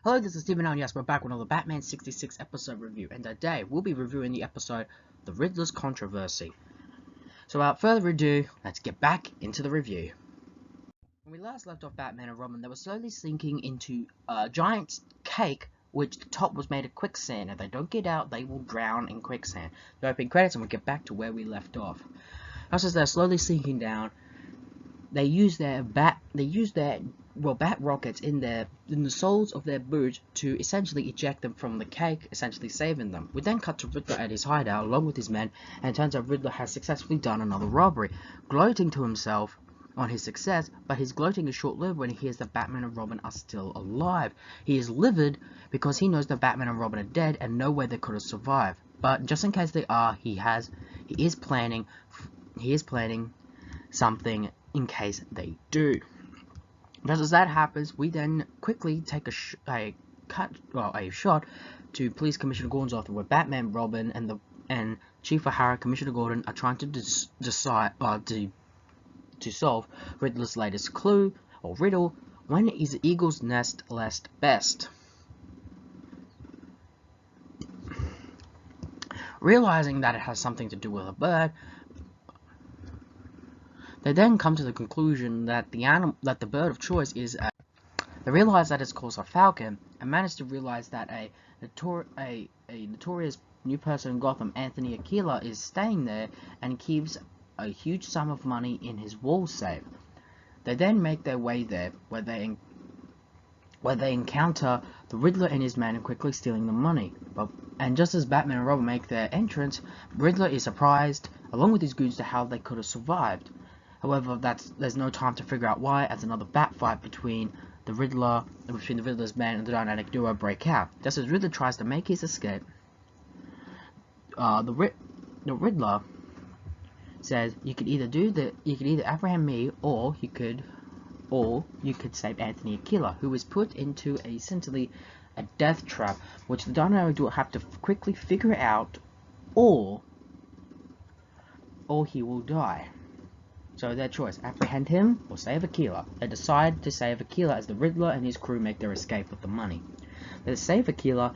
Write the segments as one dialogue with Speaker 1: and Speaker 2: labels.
Speaker 1: Hello, this is Stephen and yes, we're back with another Batman 66 episode review, and today we'll be reviewing the episode The Riddler's Controversy. So without further ado, let's get back into the review. When we last left off Batman and Robin, they were slowly sinking into a giant cake which the top was made of quicksand. If they don't get out, they will drown in quicksand. The opening credits and we'll get back to where we left off. Just as they're slowly sinking down, they use their bat rockets in the soles of their boots to essentially eject them from the cake, essentially saving them. We then cut to Riddler at his hideout along with his men, and it turns out Riddler has successfully done another robbery, gloating to himself on his success, but his gloating is short-lived when he hears that Batman and Robin are still alive. He is livid because he knows that Batman and Robin are dead and no way they could have survived. But just in case they are, he is planning something in case they do. Just as that happens, we then quickly take a shot to Police Commissioner Gordon's office, where Batman, Robin, and Chief O'Hara, Commissioner Gordon, are trying to decide to solve Riddler's latest clue or riddle: when is the eagle's nest last best? Realizing that it has something to do with a bird, they then come to the conclusion that the bird of choice is they realize that it's called a falcon, and manage to realize that a notorious new person in Gotham, Anthony Aquila, is staying there and keeps a huge sum of money in his wall safe. They then make their way there, where they encounter the Riddler and his men quickly stealing the money. And just as Batman and Robin make their entrance, Riddler is surprised, along with his goons, to how they could have survived. However, there's no time to figure out why, as another bat fight between the Riddler's men and the dynamic duo break out. Just as Riddler tries to make his escape, the Riddler says, "You could either apprehend me, or you could save Anthony Aquila, who was put into essentially a death trap, which the dynamic duo have to quickly figure out, or he will die." So their choice: apprehend him or save Aquila. They decide to save Aquila as the Riddler and his crew make their escape with the money. They save Aquila,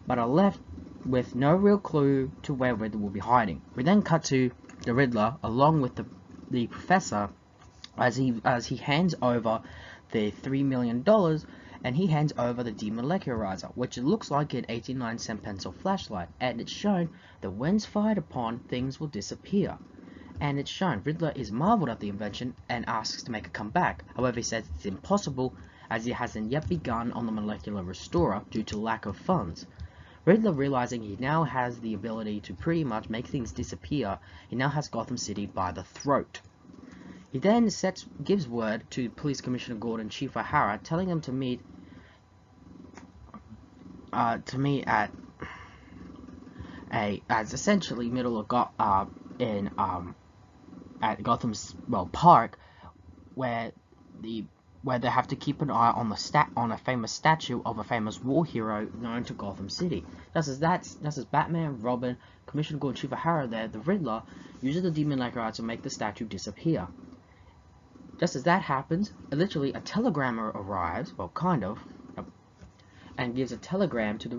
Speaker 1: but are left with no real clue to where Riddler will be hiding. We then cut to the Riddler along with the professor as he hands over the $3 million, and he hands over the demolecularizer, which looks like an 89-cent pencil flashlight, and it's shown that when fired upon, things will disappear. And it's shown Riddler is marveled at the invention and asks to make it come back. However, he says it's impossible as he hasn't yet begun on the molecular restorer due to lack of funds. Riddler, realizing he now has the ability to pretty much make things disappear, he now has Gotham City by the throat. He then gives word to Police Commissioner Gordon, Chief O'Hara, telling him to meet at essentially middle of at Gotham's Park, where they have to keep an eye on a famous statue of a famous war hero known to Gotham City. Just as Batman, Robin, Commissioner Gordon, Chief O'Hara there, the Riddler uses the demolecularizer to make the statue disappear. Just as that happens, literally a telegrammer arrives, and gives a telegram to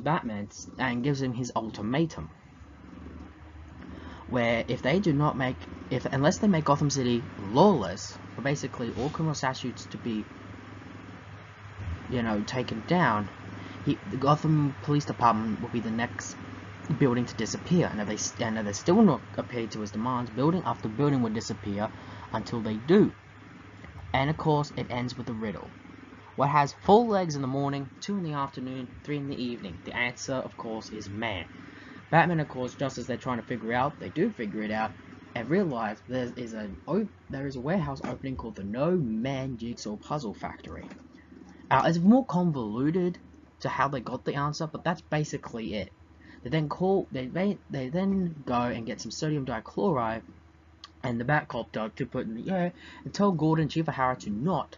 Speaker 1: Batman and gives him his ultimatum, where unless they make Gotham City lawless, or basically all criminal statutes to be, taken down, the Gotham Police Department will be the next building to disappear. And if they still not appear to his demands, building after building will disappear until they do. And of course, it ends with the riddle. What has 4 legs in the morning, 2 in the afternoon, 3 in the evening? The answer, of course, is man. Batman, of course, just as they're trying to figure out, they do figure it out, and realize there is a warehouse opening called the No Man Jigsaw Puzzle Factory. It's more convoluted to how they got the answer, but that's basically it. They then go and get some sodium dichloride and the Batcopter to put in the air and tell Gordon, Chief O'Hara, to not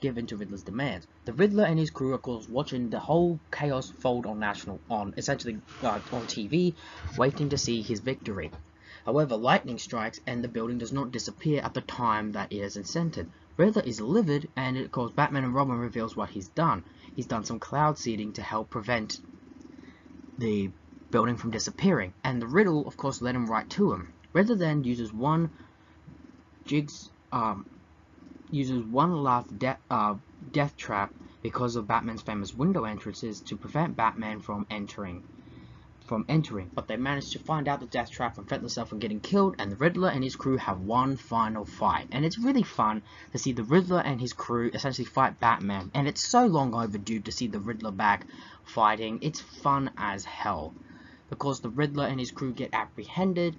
Speaker 1: give in to Riddler's demands. The Riddler and his crew are, of course, watching the whole chaos fold on TV, waiting to see his victory. However, lightning strikes and the building does not disappear at the time that it is incented. Riddler is livid, and of course Batman and Robin reveals what he's done. He's done some cloud seeding to help prevent the building from disappearing, and the Riddle of course led him right to him. Riddler then uses one last death trap because of Batman's famous window entrances to prevent Batman from entering. But they manage to find out the death trap and prevent themselves from getting killed, and the Riddler and his crew have one final fight. And it's really fun to see the Riddler and his crew essentially fight Batman, and it's so long overdue to see the Riddler back fighting. It's fun as hell, because the Riddler and his crew get apprehended,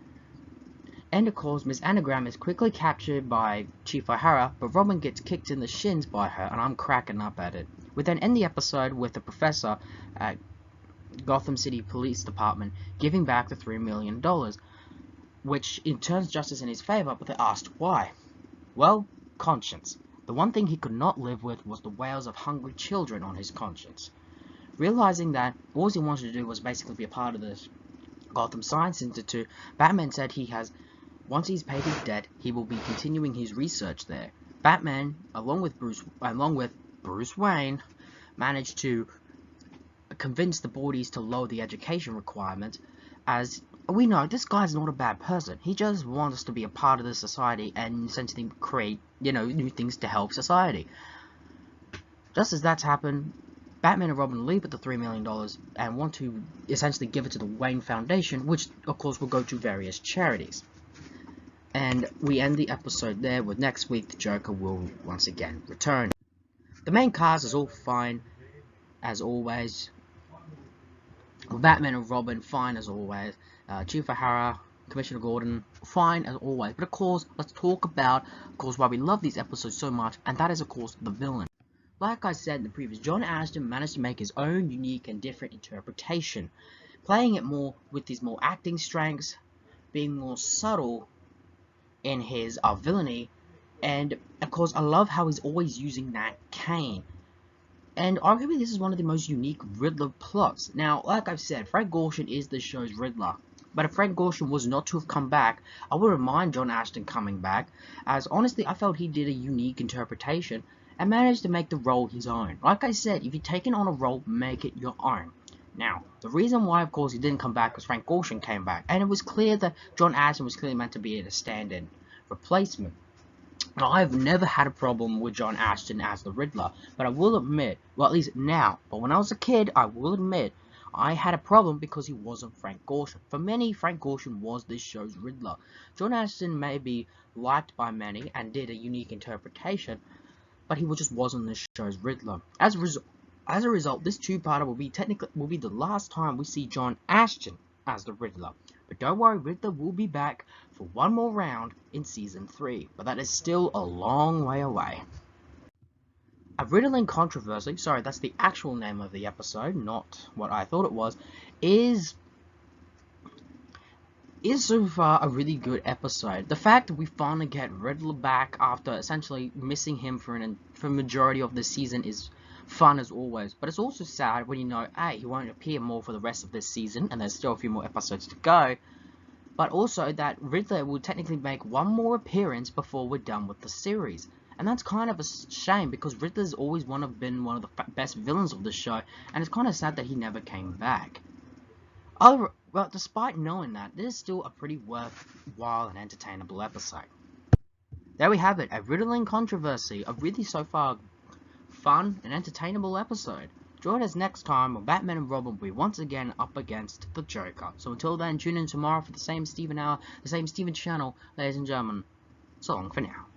Speaker 1: and of course Miss Anagram is quickly captured by Chief O'Hara, but Robin gets kicked in the shins by her, and I'm cracking up at it. We then end the episode with the Professor at Gotham City Police Department giving back the $3 million, which in turns justice in his favor, but they asked why. Well, conscience. The one thing he could not live with was the wails of hungry children on his conscience. Realizing that all he wanted to do was basically be a part of this Gotham Science Institute, Batman said once he's paid his debt, he will be continuing his research there. Batman, along with Bruce Wayne, managed to convince the boardies to lower the education requirements, as we know this guy's not a bad person. He just wants us to be a part of the society and essentially create, new things to help society. Just as that's happened, Batman and Robin leave with the $3 million and want to essentially give it to the Wayne Foundation, which of course will go to various charities. And we end the episode there, with next week the Joker will once again return. The main cast is all fine as always. Batman and Robin, fine as always. Chief O'Hara, Commissioner Gordon, fine as always. But of course, let's talk about, why we love these episodes so much, and that is of course the villain. Like I said in the previous, John Astin managed to make his own unique and different interpretation, playing it more with his more acting strengths, being more subtle in his villainy, and of course I love how he's always using that cane. And arguably this is one of the most unique Riddler plots. Now, like I've said, Frank Gorshin is the show's Riddler. But if Frank Gorshin was not to have come back, I wouldn't mind John Astin coming back, as honestly I felt he did a unique interpretation and managed to make the role his own. Like I said, if you're taking on a role, make it your own. Now, the reason why of course he didn't come back was Frank Gorshin came back, and it was clear that John Astin was clearly meant to be a stand-in replacement. Now, I've never had a problem with John Astin as the Riddler, but I will admit, well at least now, but when I was a kid, I will admit, I had a problem because he wasn't Frank Gorshin. For many, Frank Gorshin was this show's Riddler. John Astin may be liked by many and did a unique interpretation, but he just wasn't this show's Riddler. As a result, this two-parter will be the last time we see John Astin as the Riddler. But don't worry, Riddler will be back for one more round in Season 3, but that is still a long way away. A Riddling Controversy, sorry, that's the actual name of the episode, not what I thought it was, is so far a really good episode. The fact that we finally get Riddler back after essentially missing him for a majority of the season is fun as always, but it's also sad when you know, A, he won't appear more for the rest of this season, and there's still a few more episodes to go, but also that Riddler will technically make one more appearance before we're done with the series. And that's kind of a shame, because Riddler's always been one of the best villains of the show, and it's kind of sad that he never came back. Well, despite knowing that, this is still a pretty worthwhile and entertainable episode. There we have it, a Riddling Controversy, a really so far fun and entertainable episode. Join us next time when Batman and Robin will be once again up against the Joker. So until then, tune in tomorrow for the same Steven hour, the same Steven channel, ladies and gentlemen. So long for now.